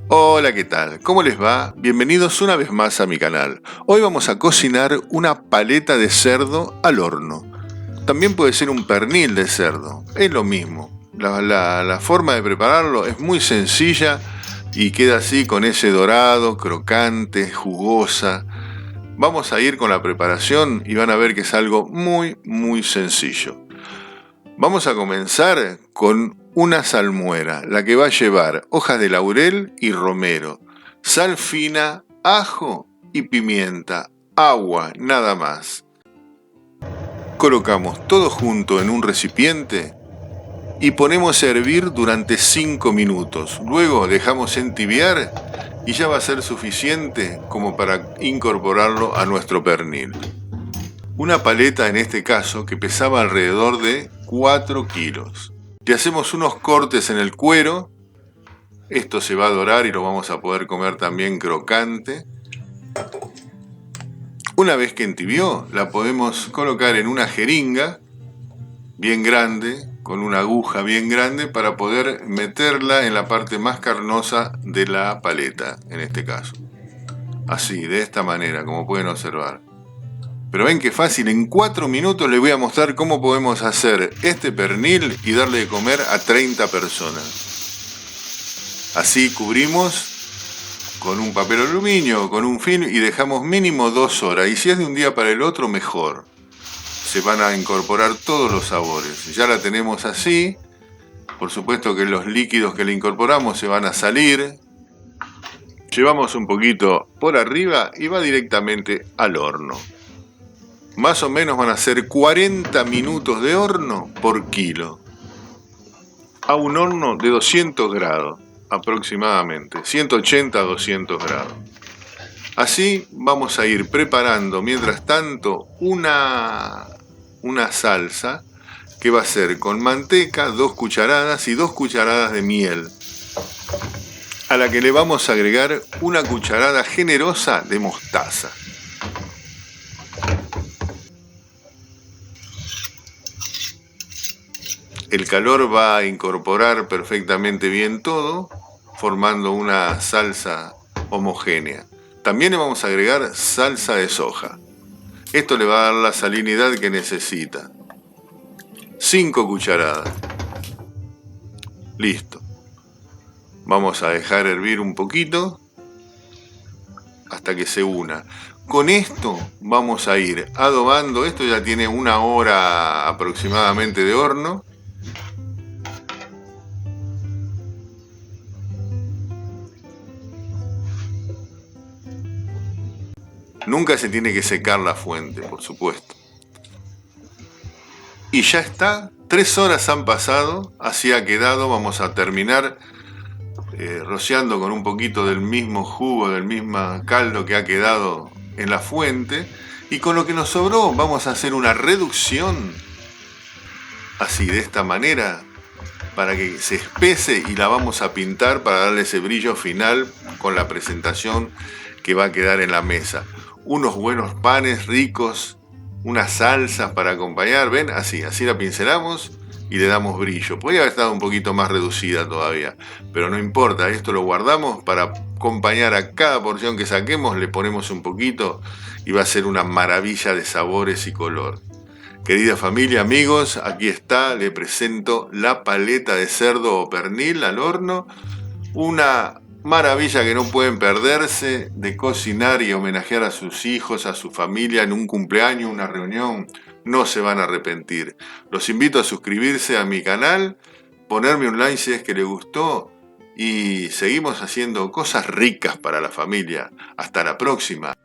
Hola, ¿qué tal? ¿Cómo les va? Bienvenidos una vez más a mi canal. Hoy vamos a cocinar una paleta de cerdo al horno. También puede ser un pernil de cerdo, es lo mismo. La forma de prepararlo es muy sencilla y queda así con ese dorado, crocante, jugosa. Vamos a ir con la preparación y van a ver que es algo muy sencillo. Vamos a comenzar con una salmuera, la que va a llevar hojas de laurel y romero, sal fina, ajo y pimienta, agua, nada más. Colocamos todo junto en un recipiente y ponemos a hervir durante 5 minutos. Luego dejamos entibiar y ya va a ser suficiente como para incorporarlo a nuestro pernil. Una paleta en este caso que pesaba alrededor de 4 kilos. Le hacemos unos cortes en el cuero. Esto se va a dorar y lo vamos a poder comer también crocante. Una vez que entibió, la podemos colocar en una jeringa bien grande, con una aguja bien grande, para poder meterla en la parte más carnosa de la paleta, en este caso. Así, de esta manera, como pueden observar. Pero ven qué fácil, en 4 minutos les voy a mostrar cómo podemos hacer este pernil y darle de comer a 30 personas. Así cubrimos con un papel aluminio, con un film y dejamos mínimo 2 horas. Y si es de un día para el otro, mejor. Se van a incorporar todos los sabores. Ya la tenemos así. Por supuesto que los líquidos que le incorporamos se van a salir. Llevamos un poquito por arriba y va directamente al horno. Más o menos van a ser 40 minutos de horno por kilo. A un horno de 200 grados aproximadamente, 180 a 200 grados. Así vamos a ir preparando mientras tanto una salsa que va a ser con manteca, 2 cucharadas y 2 cucharadas de miel, a la que le vamos a agregar una cucharada generosa de mostaza. El calor va a incorporar perfectamente bien todo, formando una salsa homogénea. También le vamos a agregar salsa de soja. Esto le va a dar la salinidad que necesita. 5 cucharadas. Listo. Vamos a dejar hervir un poquito hasta que se una. Con esto vamos a ir adobando. Esto ya tiene 1 hora aproximadamente de horno. Nunca se tiene que secar la fuente, por supuesto. Y ya está, 3 horas han pasado, así ha quedado. Vamos a terminar rociando con un poquito del mismo jugo, del mismo caldo que ha quedado en la fuente. Y con lo que nos sobró vamos a hacer una reducción, así de esta manera, para que se espese y la vamos a pintar para darle ese brillo final con la presentación que va a quedar en la mesa. Unos buenos panes ricos, unas salsas para acompañar, ven, así la pincelamos y le damos brillo. Podría haber estado un poquito más reducida todavía, pero no importa, esto lo guardamos para acompañar a cada porción que saquemos, le ponemos un poquito y va a ser una maravilla de sabores y color. Querida familia, amigos, aquí está, le presento la paleta de cerdo o pernil al horno, una maravilla que no pueden perderse de cocinar y homenajear a sus hijos, a su familia en un cumpleaños, una reunión. No se van a arrepentir. Los invito a suscribirse a mi canal, ponerme un like si es que les gustó y seguimos haciendo cosas ricas para la familia. Hasta la próxima.